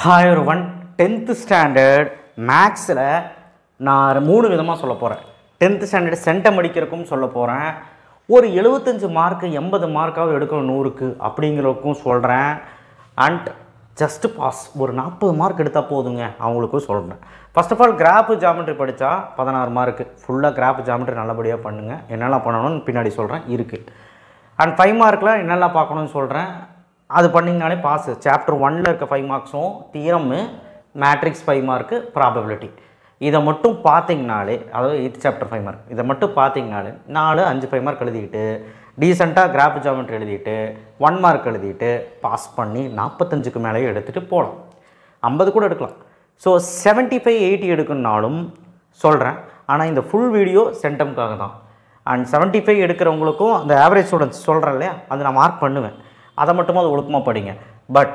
Hi everyone, 10th standard மேக்ஸில் நான் 3 விதமாக சொல்ல போகிறேன். 10th standard சென்டம் அடிக்கிறதுக்கும் சொல்ல போகிறேன். ஒரு 75 மார்க்கு 80 மார்க்காவது எடுக்கணும் 100க்கு அப்படிங்கிறதுக்கும் சொல்கிறேன். அண்ட் ஜஸ்ட் பாஸ் ஒரு 40 மார்க் எடுத்தால் போதுங்க அவங்களுக்கும் சொல்கிறேன். First of all graph geometry படித்தா 16 மார்க்கு ஃபுல்லாக கிராஃப் ஜாமெட்ரி நல்லபடியாக பண்ணுங்கள். என்னெல்லாம் பண்ணணும்னு பின்னாடி சொல்கிறேன் இருக்குது. அண்ட் 5 மார்க்கில் என்னெல்லாம் பார்க்கணும்னு சொல்கிறேன். அது பண்ணிங்கனாலே பாஸ். சாப்டர் 1ல் இருக்க 5 மார்க்ஸும் தியரம்மு மேட்ரிக்ஸ் 5 மார்க்கு ப்ராபபிலிட்டி இதை மட்டும் பார்த்தீங்கனாலே, அதாவது 8th சாப்டர் 5 மார்க் இதை மட்டும் பார்த்தீங்கனாலே 4-5 5 மார்க் எழுதிக்கிட்டு டீசெண்டாக கிராஃப் ஜாமெட்ரி எழுதிட்டு 1 மார்க் எழுதிட்டு பாஸ் பண்ணி 45க்கு மேலேயே எடுத்துகிட்டு போகலாம். 50 கூட எடுக்கலாம். ஸோ 75-80 எடுக்கணுன்னாலும் சொல்கிறேன். ஆனால் இந்த ஃபுல் வீடியோ சென்டம்காக தான். அண்ட் 75 எடுக்கிறவங்களுக்கும் அந்த ஆவரேஜ் ஸ்டூடெண்ட்ஸ் சொல்கிறேன் இல்லையா, அது நான் மார்க் பண்ணுவேன். அதை மட்டும் அது ஒழுக்கமாக படிங்க. பட்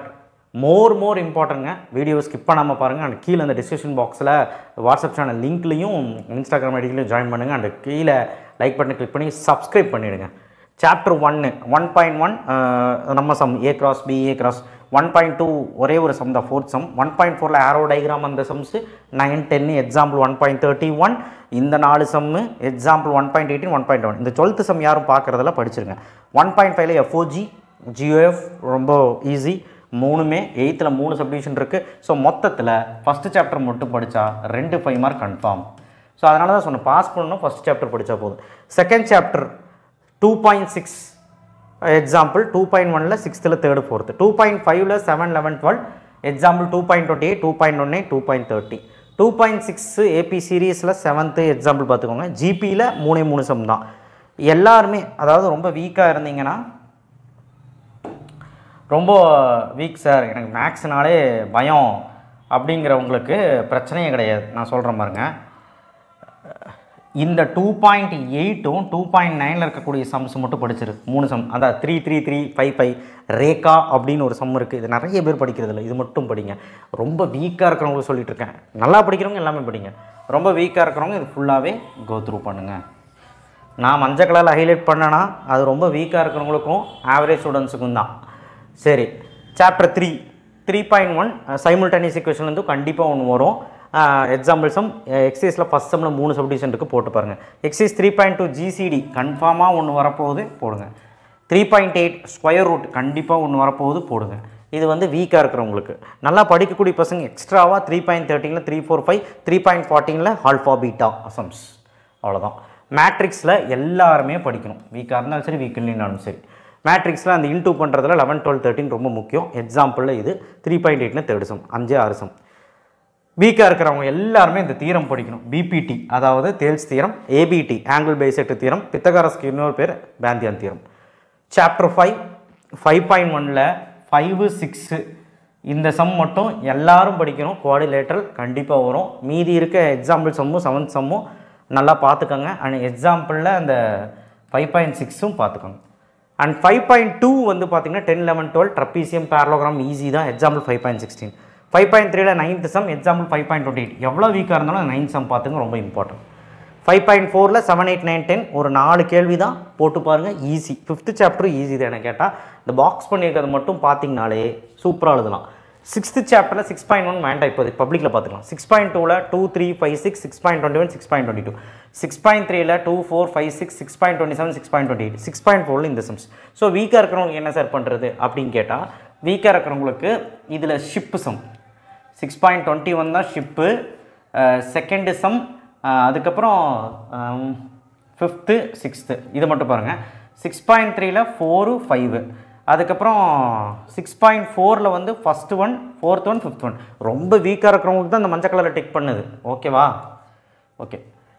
மோர் இம்பார்ட்டன்ட்ங்க. வீடியோ ஸ்கிப் பண்ணாமல் பாருங்கள். அண்ட் கீழே அந்த டிஸ்கிரிப்ஷன் பாக்ஸில் வாட்ஸ்அப் சேனல் லிங்க்லையும் இன்ஸ்டாகிராம் ஐடிலையும் ஜாயின் பண்ணுங்கள். அண்ட் கீழே லைக் பட்டனை கிளிக் பண்ணி சப்ஸ்கிரைப் பண்ணிவிடுங்க. சாப்டர் 1 நம்ம sum A cross B A cross 1.2 ஒரே ஒரு சம் தான், 4th சம். 1.4ல் ஆரோ டயக்ராம் அந்த சம்ஸு 9 10 எக்ஸாம்பிள் 1.31 இந்த 4 சம்மு எக்ஸாம்பிள் 1.18 1.1 இந்த 12th சம் யாரும் பார்க்குறதில்ல படிச்சிருங்க. 1.5ல் FOG GOF ரொம்ப ஈஸி. 3மே 8ல் 3 சப்டிவிஷன் இருக்குது. ஸோ மொத்தத்தில் ஃபஸ்ட்டு சாப்டர் மட்டும் படித்தா 2 5 மார்க் கன்ஃபார்ம். ஸோ அதனால தான் சொன்னேன் பாஸ் பண்ணணும், ஃபஸ்ட் சாப்டர் படித்தா போதும். செகண்ட் சாப்டர் 2.6 எக்ஸாம்பிள் 2.1ல் 6th 3rd 4th 2.5ல் 7 11 12 எக்ஸாம்பிள் 2.28 2.18 2.30 2.6 AP சீரீஸில் 7th எக்ஸாம்பிள் பார்த்துக்கோங்க. ஜிபியில் 3 சம் தான். எல்லாருமே அதாவது ரொம்ப வீக்காக இருந்தீங்கன்னா, ரொம்ப வீக் சார் எனக்கு மேக்ஸ்னாலே பயம் அப்படிங்கிறவங்களுக்கு பிரச்சனையே கிடையாது. நான் சொல்கிறேன் பாருங்க, இந்த 2.8ம் 2.9ல் இருக்கக்கூடிய சம்ஸ் மட்டும் படிச்சிரு. 3 சம், அதான் 3 3 3 5 5 ரேகா அப்படின்னு ஒரு சம் இருக்குது. இது நிறைய பேர் படிக்கிறதில்ல, இது மட்டும் படிங்க. ரொம்ப வீக்காக இருக்கிறவங்களுக்கு சொல்லிட்டு இருக்கேன். நல்லா படிக்கிறவங்க எல்லாமே படிங்க. ரொம்ப வீக்காக இருக்கிறவங்க இது ஃபுல்லாகவே கோ த்ரூ பண்ணுங்கள். நான் மஞ்சள் கலரில் ஹைலைட் பண்ணேன்னா அது ரொம்ப வீக்காக இருக்கிறவங்களுக்கும் ஆவரேஜ் ஸ்டூடெண்ட்ஸுக்கும் தான். சரி, சாப்டர் 3.1 சைமல்டேனியஸ் ஈக்குவேஷன்லேருந்து கண்டிப்பாக ஒன்று வரும். எக்ஸாம்பிள் சம் எக்ஸைஸில் ஃபஸ்ட் சம்மில் 3 சப்டிவிஷன் இருக்குது, போட்டு பாருங்கள். எக்ஸைஸ் 3.2 GCD கன்ஃபார்மாக ஒன்று வரப்போகுது, போடுங்க. 3.8 ஸ்கொயர் ரூட் கண்டிப்பாக ஒன்று வரப்போகுது, போடுங்க. இது வந்து வீக்காக இருக்கிறவங்களுக்கு. நல்லா படிக்கக்கூடிய பசங்க எக்ஸ்ட்ராவாக 3.13ல் 3 4 5 3.14ல் ஆல்ஃபா பீட்டா சம்ஸ். அவ்வளோதான். மேட்ரிக்ஸில் எல்லாருமே படிக்கணும், வீக்காக இருந்தாலும் சரி வீக் இல்லைனாலும் சரி. மேட்ரிக்ஸில் அந்த இன்டூ பண்ணுறதுல 11 12 13 ரொம்ப முக்கியம். எக்ஸாம்பிளில் இது 3.8ல் 3rd சம் 5 6 சம். வீக்காக இருக்கிறவங்க எல்லாருமே இந்த தீரம் படிக்கணும். பிபிடி அதாவது தேல்ஸ் தீரம், ஏபிடி ஆங்கிள் பைசெக்டர் தீரம், பித்தகாரஸ்க்கு இன்னொரு பேர் பேந்தியான் தீரம். சாப்டர் 5.1ல் 5 6 இந்த சம் மட்டும் எல்லாரும் படிக்கணும். குவாடிலேட்டரல் கண்டிப்பாக வரும். மீதி இருக்க எக்ஸாம்பிள் சம்மும் 7th சம்மும் நல்லா பார்த்துக்கோங்க. அண்ட் எக்ஸாம்பிளில் அந்த 5.6ம் பார்த்துக்கோங்க. அண்ட் 5.2 வந்து பார்த்தீங்கன்னா 10 11 12 ட்ரப்பீசியம் பேரலோகிராம் ஈஸி தான். எக்ஸாம்பிள் 5.16 5.3ல் 9th சம் எக்ஸாம்பிள் 5.28 எவ்வளோ வீக்காக இருந்தாலும் 9th சம் பார்த்துங்க, ரொம்ப இம்பார்ட்டன்ட். 5.4ல் 7 8 9 10 ஒரு 4 கேள்வி தான், போட்டு பாருங்கள், ஈஸி. 5th சாப்டர் ஈஸி தான். என்ன கேட்டால் இந்த பாக்ஸ் பண்ணியிருக்கிறது மட்டும் பார்த்தீங்கனாலே சூப்பராக எழுதலாம். 6th சாப்டரில் 6.1 வேண்டாம், இப்போ பப்ளிக்கில் பார்த்துக்கலாம். 6.2ல் 2 3 5 6 6.21 6.22 6.3ல் 2 4 5 6 6.27 6.28 6.4ல் இந்த சம்ஸ். ஸோ வீக்காக இருக்கிறவங்களுக்கு என்ன சார் பண்ணுறது அப்படின்னு கேட்டால், வீக்காக இருக்கிறவங்களுக்கு இதில் ஷிப்பு சம் 6.21 தான் ஷிப்பு. செகண்டு சம், அதுக்கப்புறம் 5th 6th இது மட்டும் பாருங்கள். 6.3ல் 4 5 அதுக்கப்புறம் 6.4ல் வந்து ஃபஸ்ட்டு 1 4th 1 5th 1 ரொம்ப வீக்காக இருக்கிறவங்களுக்கு தான் இந்த மஞ்சள் கலரில் டிக் பண்ணுது. ஓகேவா? Okay.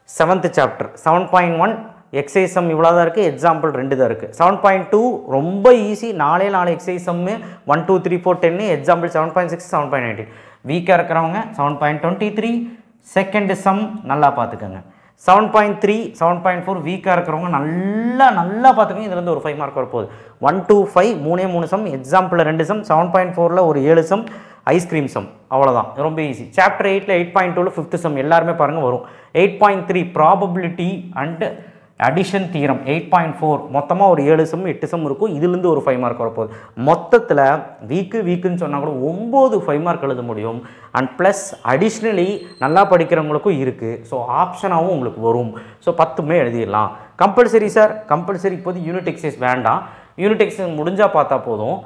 7th chapter 7.1 exercise some இவ்வளோ தான் இருக்குது, எக்ஸாம்பிள் 2 தான் இருக்குது. 7.2 ரொம்ப ஈஸி, 4 எக்ஸைஸ் சம்மு 1 2 3 4 10 எக்ஸாம்பிள் 7.6 7.19 வீக்காக இருக்கிறவங்க 7.23 செகண்ட் சம் நல்லா பார்த்துக்கோங்க. 7.3 7.4 வீக்காக இருக்கிறவங்க நல்லா பார்த்துக்கோங்க. இதுலேருந்து ஒரு 5 மார்க் வரப்போகுது. 1 2 5 3 சம் எக்ஸாம்பிளில் 2 சம் 7.4ல் ஒரு 7 சம் ஐஸ்கிரீம் சம். அவ்வளோதான், ரொம்ப ஈஸி. சாப்டர் 8ல் 8.2ல் 5th சம் எல்லாருமே பாருங்கள் வரும். 8.3 ப்ராபபிலிட்டி அண்ட் அடிஷன் தீரம் 8.4 மொத்தமாக ஒரு 7 சம் 8 சம் இருக்கும். இதுலேருந்து ஒரு 5 மார்க் வரப்போகுது. மொத்தத்தில் வீக்குன்னு சொன்னால் கூட 9 5 மார்க் எழுத முடியும். அண்ட் ப்ளஸ் அடிஷ்னலி நல்லா படிக்கிறவங்களுக்கும் இருக்குது. ஸோ ஆப்ஷனாகவும் உங்களுக்கு வரும். ஸோ 10மே எழுதிடலாம். கம்பல்சரி சார், கம்பல்சரி இப்போது யூனிட் எக்ஸசைஸ் வேண்டாம். யூனிட் எக்ஸசைஸ் முடிஞ்சால் பார்த்தா போதும்.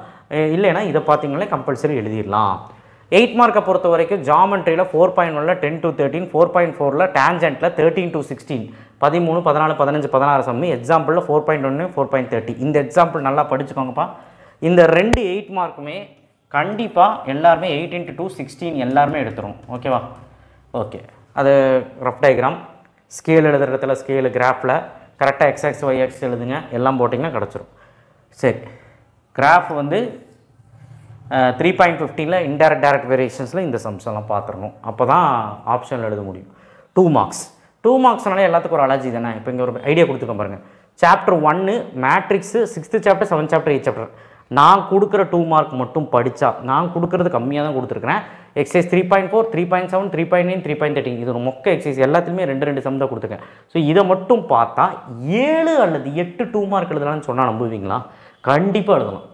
இல்லைன்னா இதை பார்த்தீங்களே கம்பல்சரி எழுதிடலாம். 8 மார்க்கை பொறுத்த வரைக்கும் ஜாமெண்ட்ரியில் 4.1ல் 10 to 13, 4.4ல் டேஞ்சென்ட்டில் 13 to 16, 13, 14, 15, 16 சம்மு. எக்ஸாம்பிளில் 4.1, 4.30. இந்த எக்ஸாம்பிள் நல்லா படிச்சுக்கோங்கப்பா. இந்த 2 8 மார்க்குமே கண்டிப்பாக எல்லாருமே 8 into 2 16 எல்லாருமே எடுத்துரும். ஓகேவா? ஓகே, அது ரஃப் டயக்ராம் ஸ்கேல் எழுதுறதுல ஸ்கேலு கிராஃபில் கரெக்டாக எக்ஸ் ஒய் எக்ஸ் எழுதுங்க. எல்லாம் போட்டிங்கன்னா கிடச்சிரும். சரி, கிராஃப் வந்து 3.15ல் இன்டைரக்ட் டைரக்ட் வேரியேஷன்ஸில் இந்த சம்ஸ் எல்லாம் பார்த்துடணும். அப்போ தான் ஆப்ஷனில் எழுத முடியும். 2 மார்க்ஸ். 2 மார்க்ஸ்னாலே எல்லாத்துக்கும் ஒரு அலர்ஜி தானே. இப்போ இங்கே ஒரு ஐடியா கொடுத்துருக்கோம் பாருங்கள். Chapter 1 matrix 6th chapter 7th chapter 8th chapter நான் கொடுக்குற 2 மார்க் மட்டும் படித்தா, நான் கொடுக்குறது கம்மியாக தான் கொடுத்துருக்குறேன். எக்ஸசைஸ் 3.4, 3.7, 3.9, 3.13 இது ஒரு மொக்க எக்ஸசைஸ் எல்லாத்துலேயுமே 2 சம் தான் கொடுத்துருக்கேன். ஸோ இதை மட்டும் பார்த்தா 7 அல்லது 8 2 மார்க் எழுதலாம்னு சொன்னால் நம்புவீங்களா? கண்டிப்பாக எழுதலாம்.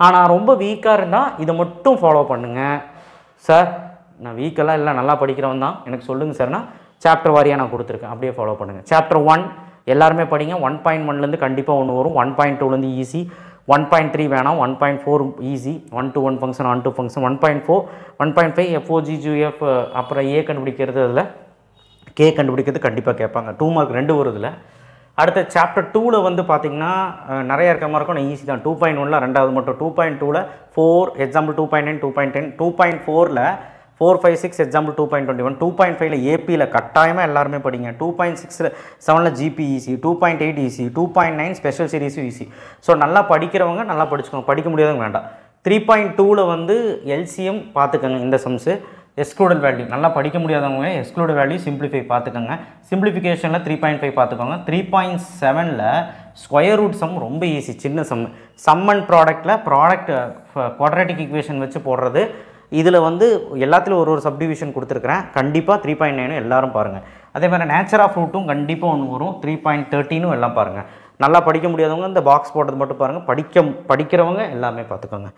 ஆனால் ரொம்ப வீக்காக இருந்தால் இதை மட்டும் ஃபாலோ பண்ணுங்கள். சார் நான் வீக்கெல்லாம் இல்லை, நல்லா படிக்கிறவன் தான், எனக்கு சொல்லுங்கள் சார்னா சாப்டர் வாரியாக நான் கொடுத்துருக்கேன், அப்படியே ஃபாலோ பண்ணுங்கள். சாப்டர் 1 எல்லாருமே படிங்க. 1.1லேருந்து கண்டிப்பாக ஒன்று வரும். 1.2லேருந்து ஈஸி. 1.3 வேணாம். 1.4 easy. 1 to 1 function, 1 to function. 1.4, 1.5 FOGGF அப்புறம் ஏ கண்டுபிடிக்கிறது, அதில் கே கண்டுபிடிக்கிறது கண்டிப்பாக கேட்பாங்க. 2 மார்க் 2 வருதுல. அடுத்த சாப்டர் 2ல் வந்து பார்த்திங்கன்னா நிறைய இருக்கிற மார்க்கும் நான் ஈஸி தான். 2.1ல் 2வது மட்டும். 2.2ல் 4 எக்ஸாம்பிள் 2.9, 2.10. 2.4ல் 4, 5, 6 எக்ஸாம்பிள் 2.21. 2.5ல் ஏபியில் கட்டாயமாக எல்லாருமே படிங்க. 2.6ல் 7ல் ஜிபி ஈஸி. 2.8 ஈஸி. 2.9 ஸ்பெஷல் சீரிஸும் ஈஸி. ஸோ நல்லா படிக்கிறவங்க நல்லா படிச்சுக்கோங்க, படிக்க முடியாதவங்க வேண்டாம். 3.2ல் வந்து எல்சிஎம் பார்த்துக்கோங்க. இந்த சம்ஸு எக்ஸ்க்ளூடட் வேல்யூ நல்லா படிக்க முடியாதவங்க எக்ஸ்க்ளூடட் வேல்யூ சிம்பிளிஃபை பார்த்துக்கோங்க. சிம்பிளிஃபிகேஷனில் 3.5 பார்த்துக்கோங்க. 3.7ல் ஸ்கொயர் ரூட் சம் ரொம்ப ஈஸி, சின்ன சம். சம் அண்ட் ப்ராடக்ட்டில் ப்ராடக்ட் குவாட்ரேட்டிக் ஈக்குவேஷன் வச்சு போடுறது. இதில் வந்து எல்லாத்துலேயும் ஒரு சப்டிவிஷன் கொடுத்துருக்குறேன். கண்டிப்பாக 3.9 எல்லாரும் பாருங்கள். அதே மாதிரி நேச்சர் ஆஃப் ரூட்டும் கண்டிப்பாக ஒன்று வரும். 3.13 எல்லாம் பாருங்கள். நல்லா படிக்க முடியாதவங்க இந்த பாக்ஸ் போட்டது மட்டும் பாருங்கள். படிக்கிறவங்க எல்லாமே பார்த்துக்கோங்க.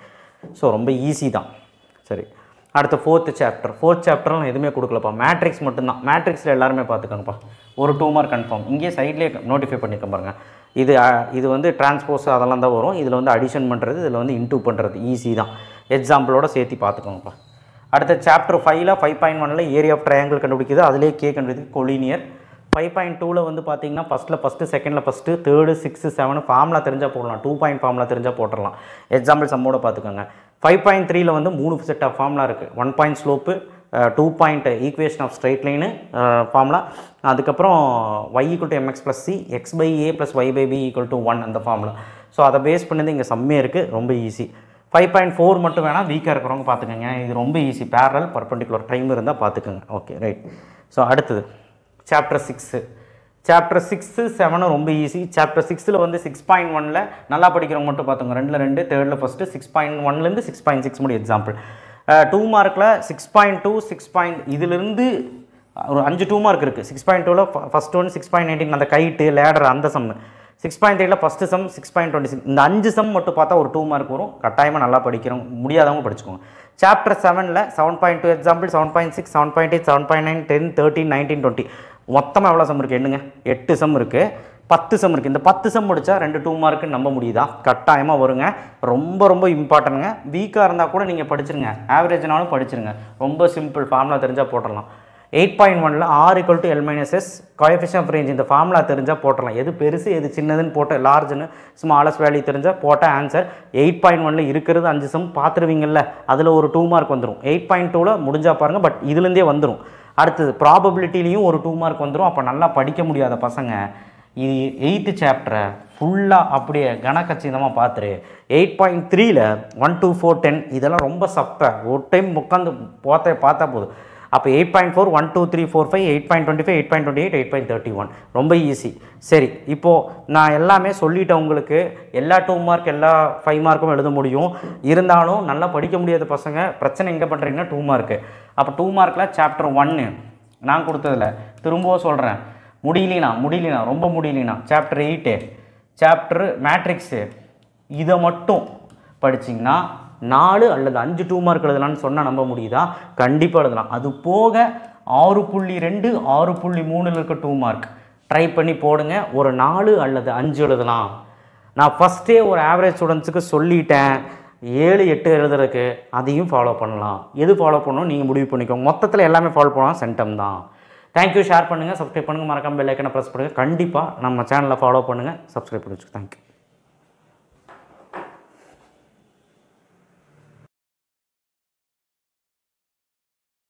ஸோ ரொம்ப ஈஸி தான். சரி, அடுத்த 4th சாப்டர். 4th சாப்டரில் நான் எதுவுமே கொடுக்கலப்பா, மேட்ரிக்ஸ் மட்டும்தான். மேட்ரிக்ஸில் எல்லாருமே பார்த்துக்கோங்கப்பா. ஒரு 2 மார்க் கன்ஃபார்ம். இங்கேயே சைட்லேயே நோட்டிஃபை பண்ணிக்க பாருங்கள். இது வந்து டிரான்ஸ்போஸ் அதெல்லாம் தான் வரும். இதில் வந்து அடிஷன் பண்ணுறது, இதில் வந்து இன்டூ பண்ணுறது ஈஸி தான். எக்ஸாம்பிளோட சேர்த்து பார்த்துக்கோங்கப்பா. அடுத்த சாப்டர் 5ல் 5.1ல் ஏரியா ஆஃப் ட்ரையாங்கிள் கண்டுபிடிக்குது. அதிலே கே கண்டுபிடிக்குது கொலினியர். 5.2ல் வந்து பார்த்தீங்கன்னா ஃபஸ்ட்டு, செகண்டில் ஃபஸ்ட்டு, 3rd, 6th, 7 ஃபார்முலா தெரிஞ்சால் போடலாம். 2 பாயிண்ட் ஃபார்முலா தெரிஞ்சால் போட்டுடலாம். எக்ஸாம்பிள் சம்மோட பார்த்துக்கோங்க. 5.3ல் வந்து 3 செட் ஆஃப் ஃபார்முலா இருக்குது. 1 point slope, 2 point equation of straight line formula, அதுக்கப்புறம் y = mx + c, x/a + y/b = 1 அந்த ஃபார்முலா. ஸோ அதை பேஸ் பண்ணது இங்கே சம்மே இருக்குது. ரொம்ப ஈஸி. 5.4 மட்டும் வேணால் வீக்காக இருக்கிறவங்க பார்த்துக்கோங்க. இது ரொம்ப ஈஸி. பேரல் பர்பெண்டிகுலர் டைம் இருந்தால் பார்த்துக்கோங்க. Okay, right. ஸோ அடுத்தது சாப்டர் 6. சாப்டர் 6, 7 ரொம்ப ஈஸி. சாப்டர் 6ல் வந்து 6.1ல் நல்லா படிக்கிறவங்க மட்டும் பார்த்துங்க. 2ல் 2, 3rd ஃபஸ்ட்டு, 6.1லேருந்து 6.6 முடியும். எக்ஸாம்பிள் 2 மார்க்கில் 6.2, 6. இதிலிருந்து ஒரு 5 2 மார்க் இருக்குது. 6.2ல் ஃபஸ்ட் ஒன் 6.19 அந்த கைட்டு லேடர் அந்த சம்மு. 6.8ல் ஃபஸ்ட்டு சம் 6.26. இந்த 5 சம் மட்டும் பார்த்தா ஒரு 2 மார்க் வரும். கட்டாயமாக நல்லா படிக்கிறோம், முடியாதவங்க படிச்சுக்கோங்க. சாப்டர் 7ல் 7.2 எக்ஸாம்பிள், 7.6, 7.8, 7.9, 10, 13, 19, 20 மொத்தமாக எவ்வளோ சம் இருக்குது எண்ணுங்க? 8 சம் இருக்குது. 10 சம் இருக்குது. இந்த 10 சம் முடித்தா 2 மார்க்குன்னு நம்ப முடியுதா? கட்டாயமாக வருங்க. ரொம்ப ரொம்ப இம்பார்ட்டனுங்க. வீக்காக இருந்தால் கூட நீங்கள் படிச்சிருங்க, ஆவரேஜ்னாலும் படிச்சிருங்க. ரொம்ப சிம்பிள், ஃபார்முலா தெரிஞ்சால் போட்டுடலாம். 8.1ல் R = L - S coefficient of range இந்த ஃபார்முலா தெரிஞ்சால் போட்டுடலாம். எது பெருசு எது சின்னதுன்னு போட்ட லார்ஜ்னு ஸ்மாலஸ்ட் வேல்யூ தெரிஞ்சால் போட்ட ஆன்சர். 8.1ல் இருக்கிறது 5 சம் பார்த்துருவீங்கல்ல, அதில் ஒரு 2 மார்க் வந்துடும். 8.2ல் முடிஞ்சால் பாருங்கள், பட் இதுலேருந்தே வந்துடும். அடுத்தது ப்ராபபிலிட்டிலையும் ஒரு 2 மார்க் வந்துடும். அப்போ நல்லா படிக்க முடியாத பசங்க இது 8th சாப்டரை ஃபுல்லாக அப்படியே கனக்கச்சிதமாக பார்த்துரு. 8.3ல் 1, 2, 4, 10 இதெல்லாம் ரொம்ப சப்பை. ஒரு டைம் உட்காந்து பார்த்தா போதும். அப்போ 8.4, 1, 2, 3, 4, 5, 8.25, 8.28, 8.31 ரொம்ப ஈஸி. சரி, இப்போது நான் எல்லாமே சொல்லிட்டேன் உங்களுக்கு. எல்லா 2 மார்க் எல்லா 5 மார்க்கும் எழுத முடியும். இருந்தாலும் நல்லா படிக்க முடியாத பசங்க பிரச்சனை எங்கே பண்ணுறீங்கன்னா 2 மார்க்கு. அப்போ 2 மார்க்கில் சாப்டர் 1 நான் கொடுத்ததில்ல, திரும்பவும் சொல்கிறேன். முடியலனா ரொம்ப முடியலனா சாப்டர் 8 சாப்டர் மேட்ரிக்ஸு இதை மட்டும் படிச்சிங்கன்னா 4 அல்லது 5 2 மார்க் எழுதலாம்னு சொன்னால் நம்ப முடியுதா? கண்டிப்பாக எழுதலாம். அது போக 6.2 6.3 இருக்க 2 மார்க் ட்ரை பண்ணி போடுங்க. ஒரு 4 அல்லது 5 எழுதலாம். நான் ஃபஸ்ட்டே ஒரு ஆவரேஜ் ஸ்டூடெண்ட்ஸுக்கு சொல்லிட்டேன் 7 8 எழுதுறதுக்கு. அதையும் ஃபாலோ பண்ணலாம். எது ஃபாலோ பண்ணணும் நீங்கள் முடிவு பண்ணிக்கோங்க. மொத்தத்தில் எல்லாமே ஃபாலோ பண்ணலாம், சென்டம் தான். தேங்க்யூ. ஷேர் பண்ணுங்கள், சப்ஸ்கிரைப் பண்ணுங்கள், மறக்காம பெல் ஐக்கனை ப்ரெஸ் பண்ணுங்கள். கண்டிப்பாக நம்ம சேனலை ஃபாலோ பண்ணுங்கள், சப்ஸ்கிரைப் பண்ணி வச்சுக்கோங்க. தேங்க்யூ.